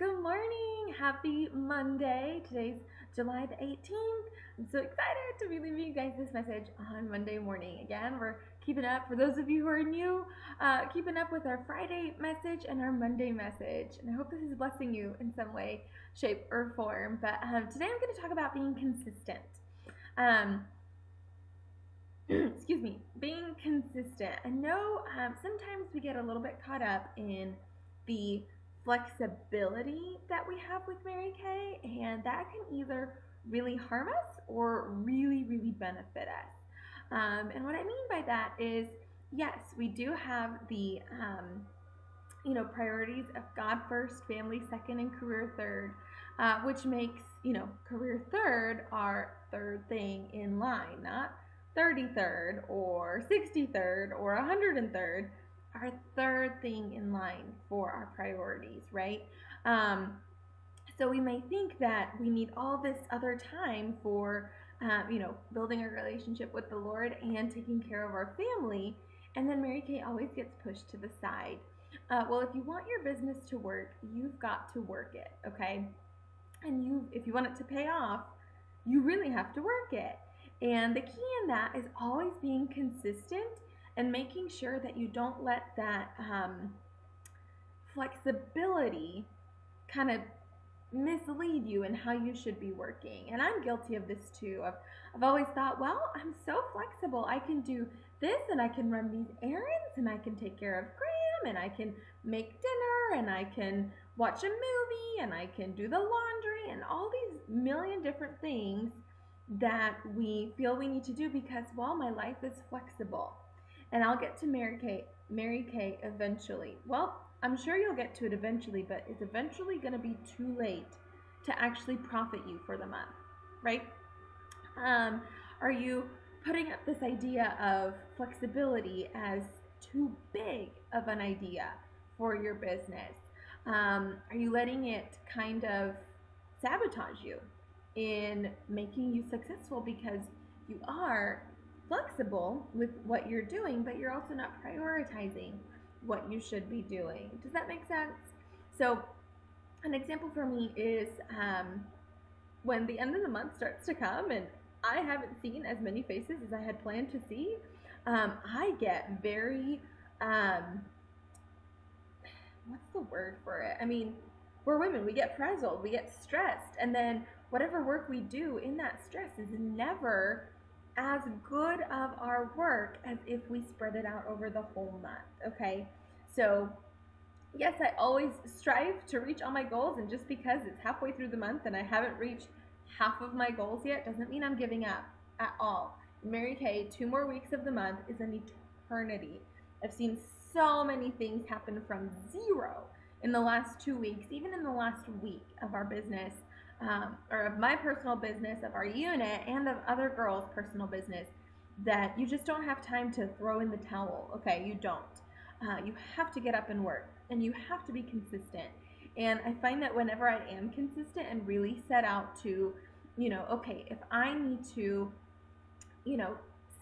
Good morning. Happy Monday. Today's July the 18th. I'm so excited to be leaving you guys this message on Monday morning. Again, we're keeping up, for those of you who are new, keeping up with our Friday message and our Monday message. And I hope this is blessing you in some way, shape, or form. But today I'm going to talk about being consistent. Um, excuse me, being consistent. I know sometimes we get a little bit caught up in the flexibility that we have with Mary Kay, and that can either really harm us or really, really benefit us. And what I mean by that is, yes, we do have the priorities of God first, family second, and career third, which makes, career third our third thing in line, not 33rd or 63rd or 103rd, our third thing in line for our priorities, right? Um, so we may think that we need all this other time for, building a relationship with the Lord and taking care of our family, and then Mary Kay always gets pushed to the side. Well, if you want your business to work, you've got to work it, okay? And if you want it to pay off, you really have to work it. And the key in that is always being consistent and making sure that you don't let that flexibility kind of mislead you in how you should be working. And I'm guilty of this too. I've always thought, well, I'm so flexible. I can do this and I can run these errands and I can take care of Graham and I can make dinner and I can watch a movie and I can do the laundry and all these million different things that we feel we need to do because, well, my life is flexible. And I'll get to Mary Kay eventually. Well, I'm sure you'll get to it eventually, but it's eventually going to be too late to actually profit you for the month, right? Are you putting up this idea of flexibility as too big of an idea for your business? Are you letting it kind of sabotage you in making you successful because you are flexible with what you're doing, but you're also not prioritizing what you should be doing? Does that make sense? So, an example for me is when the end of the month starts to come and I haven't seen as many faces as I had planned to see, I get very, what's the word for it? I mean, we're women, we get frazzled, we get stressed, and then whatever work we do in that stress is never as good of our work as if we spread it out over the whole month, okay? So, yes, I always strive to reach all my goals, and just because it's halfway through the month and I haven't reached half of my goals yet doesn't mean I'm giving up at all. Mary Kay, 2 more weeks of the month is an eternity. I've seen so many things happen from zero in the last 2 weeks, even in the last week of our business, or of my personal business, of our unit, and of other girls' personal business, that you just don't have time to throw in the towel. Okay, you don't. You have to get up and work, and you have to be consistent. And I find that whenever I am consistent and really set out to, okay, if I need to,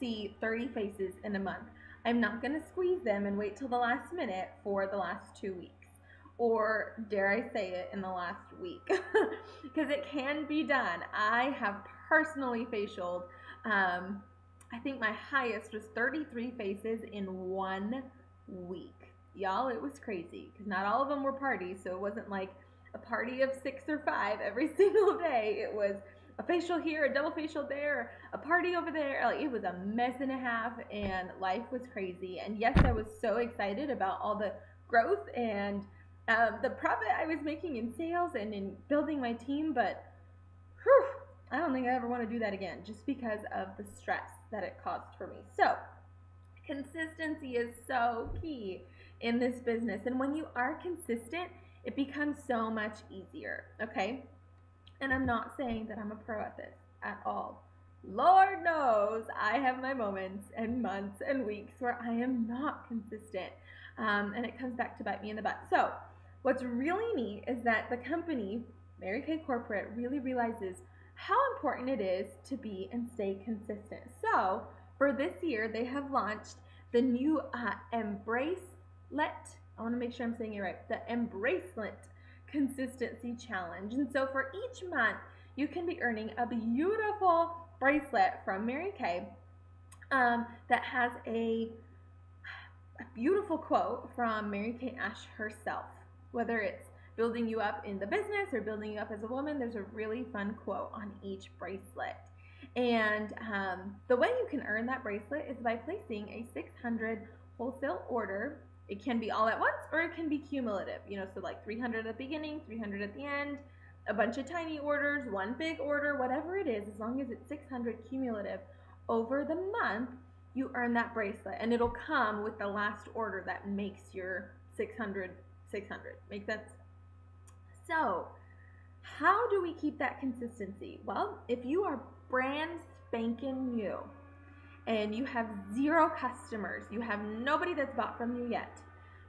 see 30 faces in a month, I'm not going to squeeze them and wait till the last minute for the last 2 weeks. Or dare I say it, in the last week, because it can be done. I have personally facialed, I think my highest was 33 faces in 1 week. Y'all, it was crazy because not all of them were parties, so it wasn't like a party of 6 or 5 every single day. It was a facial here, a double facial there, a party over there. Like, it was a mess and a half, and life was crazy. And yes, I was so excited about all the growth and the profit I was making in sales and in building my team, but whew, I don't think I ever want to do that again just because of the stress that it caused for me. So, consistency is so key in this business. And when you are consistent, it becomes so much easier, okay? And I'm not saying that I'm a pro at this at all. Lord knows I have my moments and months and weeks where I am not consistent. And it comes back to bite me in the butt. So, what's really neat is that the company, Mary Kay Corporate, really realizes how important it is to be and stay consistent. So, for this year, they have launched the new Embracelet. I want to make sure I'm saying it right. The Embracelet consistency challenge. And so for each month, you can be earning a beautiful bracelet from Mary Kay that has a beautiful quote from Mary Kay Ash herself. Whether it's building you up in the business or building you up as a woman, there's a really fun quote on each bracelet. And the way you can earn that bracelet is by placing a 600 wholesale order. It can be all at once or it can be cumulative, so like 300 at the beginning, 300 at the end, a bunch of tiny orders, one big order, whatever it is, as long as it's 600 cumulative over the month, you earn that bracelet, and it'll come with the last order that makes your 600. Make sense? So how do we keep that consistency? Well, if you are brand spanking new and you have 0 customers, you have nobody that's bought from you yet,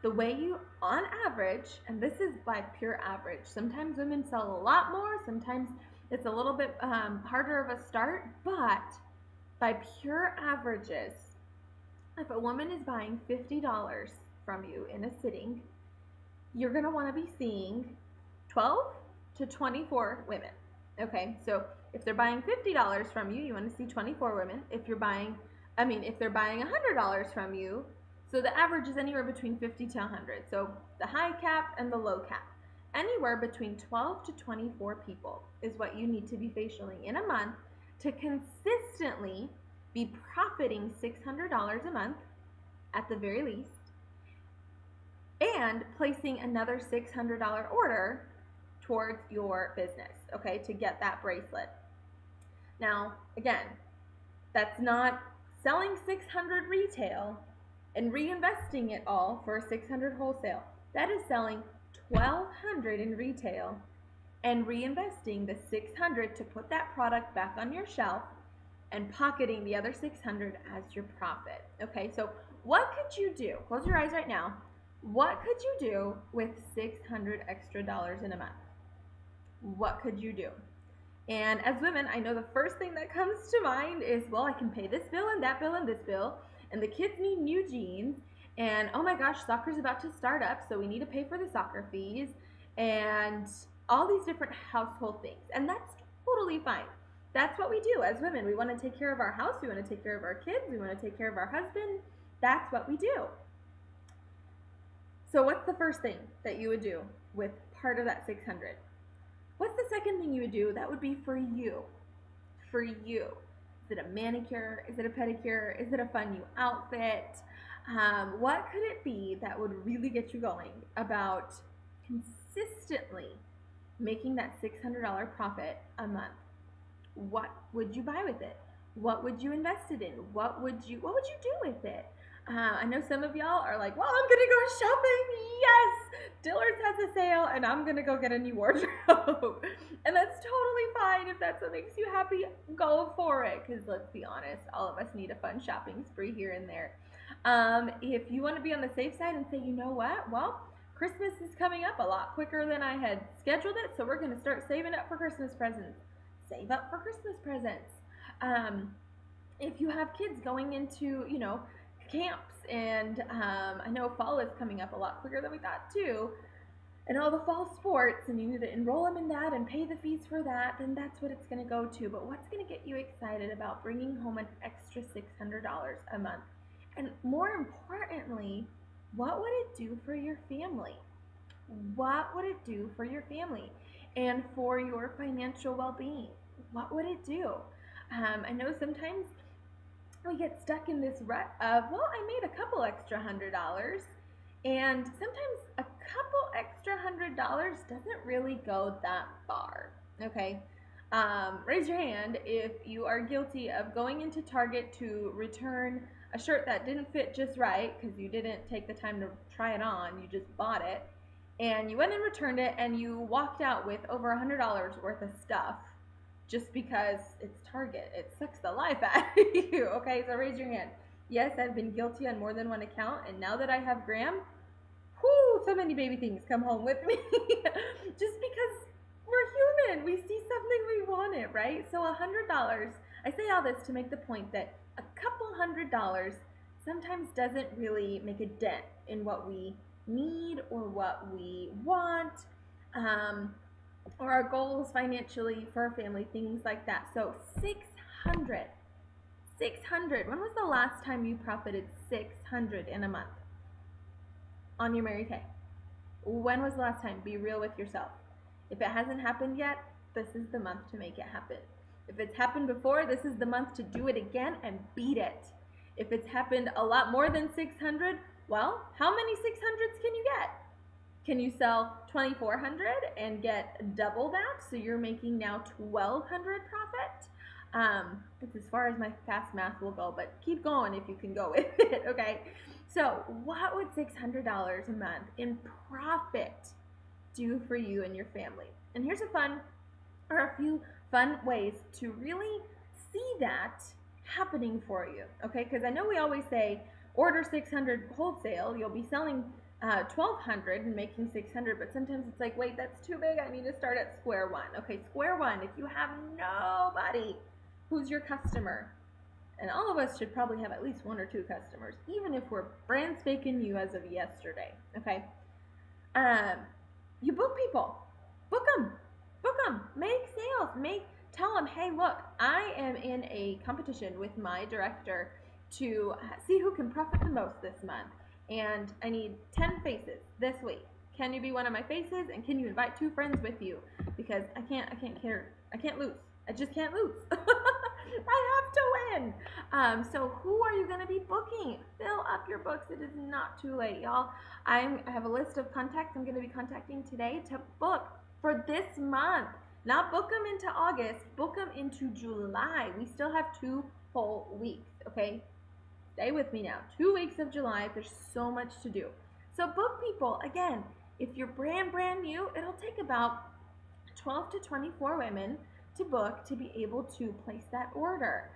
the way you, on average, and this is by pure average, sometimes women sell a lot more, sometimes it's a little bit harder of a start, but by pure averages, if a woman is buying $50 from you in a sitting, you're going to want to be seeing 12 to 24 women. Okay, so if they're buying $50 from you, you want to see 24 women. If they're buying $100 from you, so the average is anywhere between 50 to 100. So the high cap and the low cap. Anywhere between 12 to 24 people is what you need to be facialing in a month to consistently be profiting $600 a month at the very least, and placing another $600 order towards your business, okay, to get that bracelet. Now, again, that's not selling 600 retail and reinvesting it all for 600 wholesale. That is selling 1,200 in retail and reinvesting the 600 to put that product back on your shelf and pocketing the other 600 as your profit. Okay, so what could you do? Close your eyes right now. What could you do with $600 extra in a month? What could you do? And as women, I know the first thing that comes to mind is, well, I can pay this bill and that bill and this bill, and the kids need new jeans, and oh my gosh, soccer's about to start up, so we need to pay for the soccer fees, and all these different household things. And that's totally fine. That's what we do as women. We want to take care of our house, we want to take care of our kids, we want to take care of our husband. That's what we do. So what's the first thing that you would do with part of that 600? What's the second thing you would do that would be for you? For you. Is it a manicure? Is it a pedicure? Is it a fun new outfit? What could it be that would really get you going about consistently making that $600 profit a month? What would you buy with it? What would you invest it in? What would you do with it? I know some of y'all are like, well, I'm gonna go shopping. Yes, Dillard's has a sale and I'm gonna go get a new wardrobe. And that's totally fine. If that's what makes you happy, go for it. Because let's be honest, all of us need a fun shopping spree here and there. If you want to be on the safe side and say, you know what, well, Christmas is coming up a lot quicker than I had scheduled it, so we're gonna start saving up for Christmas presents. Save up for Christmas presents. If you have kids going into, camps, and I know fall is coming up a lot quicker than we thought too, and all the fall sports, and you need to enroll them in that and pay the fees for that, then that's what it's going to go to. But what's going to get you excited about bringing home an extra $600 a month? And more importantly, what would it do for your family? What would it do for your family and for your financial well-being? What would it do? I know sometimes we get stuck in this rut of, well, I made a couple extra $100, and sometimes a couple extra $100 doesn't really go that far. Okay, raise your hand if you are guilty of going into Target to return a shirt that didn't fit just right because you didn't take the time to try it on, you just bought it, and you went and returned it, and you walked out with over $100 worth of stuff just because it's Target. It sucks the life out of you. Okay, so raise your hand. Yes, I've been guilty on more than one account, and now that I have Graham, whoo, so many baby things come home with me. Just because we're human, we see something, we want it, right? So $100, I say all this to make the point that a couple $100 sometimes doesn't really make a dent in what we need or what we want. or our goals financially for our family, things like that. So 600. 600. When was the last time you profited 600 in a month on your Mary Kay? When was the last time? Be real with yourself. If it hasn't happened yet, this is the month to make it happen. If it's happened before, this is the month to do it again and beat it. If it's happened a lot more than 600, well, how many 600s can you get? Can you sell 2,400 and get double that? So you're making now 1,200 profit. It's as far as my fast math will go, but keep going if you can go with it, okay? So what would $600 a month in profit do for you and your family? And here's a few fun ways to really see that happening for you, okay? Because I know we always say order 600 wholesale, you'll be selling 1,200 and making 600, but sometimes it's like, wait, that's too big. I need to start at square one. Okay, square one. If you have nobody who's your customer, and all of us should probably have at least one or two customers, even if we're brand spanking new as of yesterday. Okay, you book people, book them, make sales, tell them, hey, look, I am in a competition with my director to see who can profit the most this month, and I need 10 faces this week. Can you be one of my faces, and can you invite 2 friends with you? Because I can't lose. I just can't lose. I have to win. So who are you going to be booking? Fill up your books. It is not too late, y'all. I have a list of contacts I'm going to be contacting today to book for this month. Not book them into August, book them into July. We still have 2 whole weeks, okay? Stay with me now. 2 weeks of July. There's so much to do. So book people. Again, if you're brand new, it'll take about 12 to 24 women to book to be able to place that order.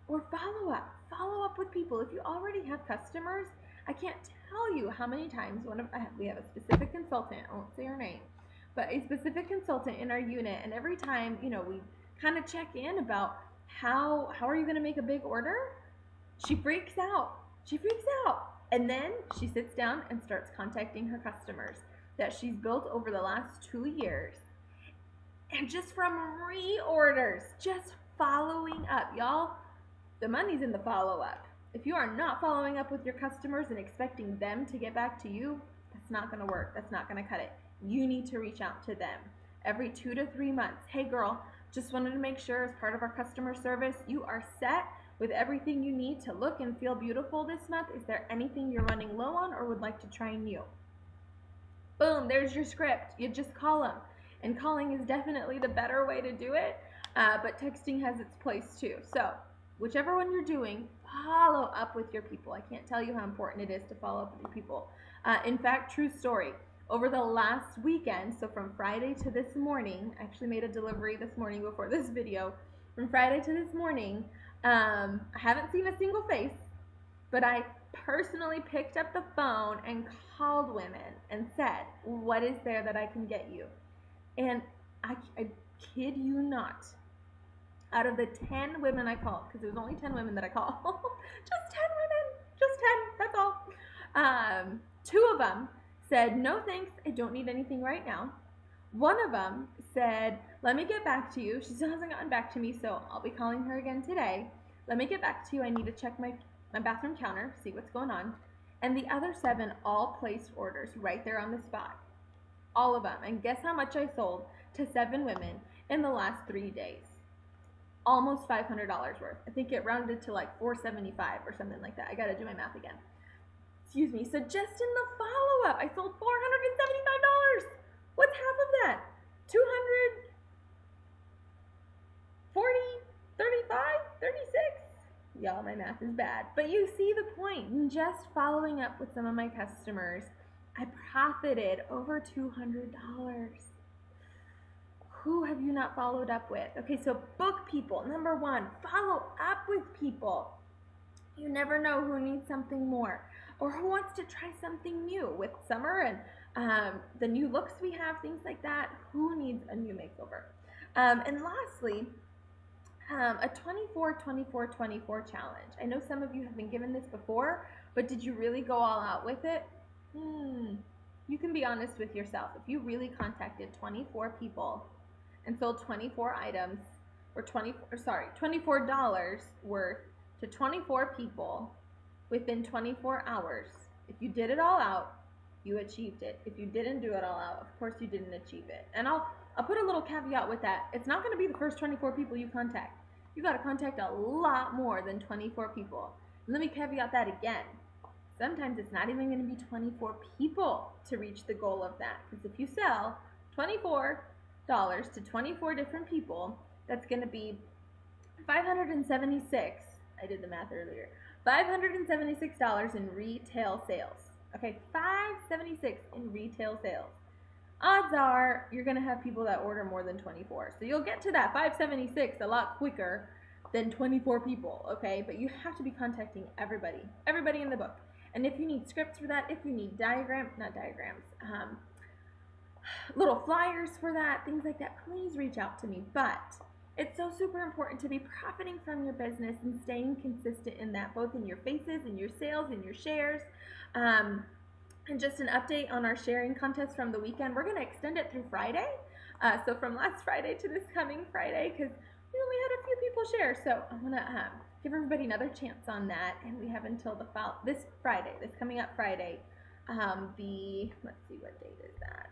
Or follow up with people. If you already have customers, I can't tell you how many times we have a specific consultant, I won't say her name, but a specific consultant in our unit, and every time, we kind of check in about how are you going to make a big order, she freaks out. And then she sits down and starts contacting her customers that she's built over the last 2 years. And just from reorders, just following up. Y'all, the money's in the follow-up. If you are not following up with your customers and expecting them to get back to you, that's not going to work. That's not going to cut it. You need to reach out to them every 2 to 3 months. Hey girl, just wanted to make sure as part of our customer service, you are set with everything you need to look and feel beautiful this month. Is there anything you're running low on or would like to try new? Boom, there's your script. You just call them. And calling is definitely the better way to do it, but texting has its place too. So whichever one you're doing, follow up with your people. I can't tell you how important it is to follow up with your people. In fact, true story, over the last weekend, so from Friday to this morning, I actually made a delivery this morning before this video. From Friday to this morning, I haven't seen a single face, but I personally picked up the phone and called women and said, what is there that I can get you? And I kid you not, out of the 10 women I called, because it was only 10 women that I called, just 10 women, just 10, that's all. 2 of them said, no thanks, I don't need anything right now. One of them said, let me get back to you. She still hasn't gotten back to me, so I'll be calling her again today. Let me get back to you. I need to check my bathroom counter, see what's going on. And the other 7 all placed orders right there on the spot. All of them. And guess how much I sold to 7 women in the last 3 days? Almost $500 worth. I think it rounded to like $475 or something like that. I gotta do my math again. Excuse me. So just in the follow-up, I sold $475. What's half of that? 240, 35, 36? Y'all, my math is bad. But you see the point. In just following up with some of my customers, I profited over $200. Who have you not followed up with? Okay, so book people. Number 1, follow up with people. You never know who needs something more or who wants to try something new with summer and the new looks we have, things like that. Who needs a new makeover? And lastly, a 24-24-24 challenge. I know some of you have been given this before, but did you really go all out with it? you can be honest with yourself. If you really contacted 24 people and sold 24 items, or $24 worth to 24 people within 24 hours, if you did it all out, you achieved it. If you didn't do it all out, of course you didn't achieve it. And I'll put a little caveat with that. It's not going to be the first 24 people you contact. You got to contact a lot more than 24 people. And let me caveat that again. Sometimes it's not even going to be 24 people to reach the goal of that. Because if you sell $24 to 24 different people, that's going to be 576. I did the math earlier. $576 in retail sales. Okay, $576 in retail sales. Odds are you're going to have people that order more than 24. So you'll get to that $576 a lot quicker than 24 people, okay? But you have to be contacting everybody in the book. And if you need scripts for that, if you need little flyers for that, things like that, please reach out to me. But it's so super important to be profiting from your business and staying consistent in that, both in your faces, in your sales, in your shares. And just an update on our sharing contest from the weekend. We're going to extend it through Friday. So from last Friday to this coming Friday, because we only had a few people share. So I'm going to give everybody another chance on that. And we have until this coming up Friday, let's see, what date is that?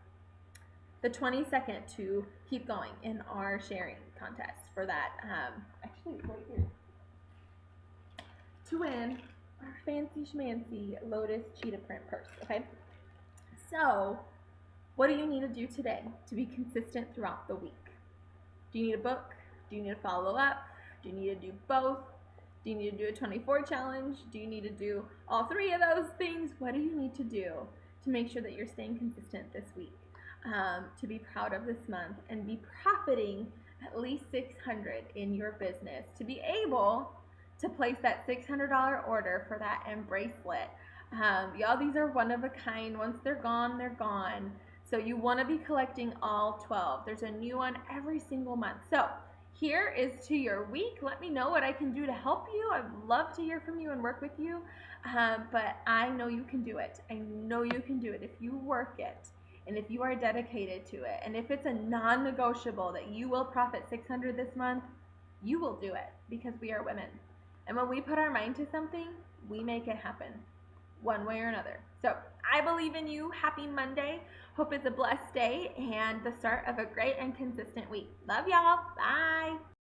The 22nd to keep going in our sharing contest for that. Actually, right here. To win our fancy schmancy Lotus cheetah print purse, okay? So, what do you need to do today to be consistent throughout the week? Do you need a book? Do you need to follow up? Do you need to do both? Do you need to do a 24 challenge? Do you need to do all three of those things? What do you need to do to make sure that you're staying consistent this week? To be proud of this month and be profiting at least $600 in your business, to be able to place that $600 order for that M bracelet. Y'all, these are one of a kind. Once they're gone, they're gone. So you want to be collecting all 12. There's a new one every single month. So here is to your week. Let me know what I can do to help you. I'd love to hear from you and work with you. But I know you can do it. I know you can do it if you work it. And if you are dedicated to it, and if it's a non-negotiable that you will profit $600 this month, you will do it, because we are women. And when we put our mind to something, we make it happen one way or another. So I believe in you. Happy Monday. Hope it's a blessed day and the start of a great and consistent week. Love y'all. Bye.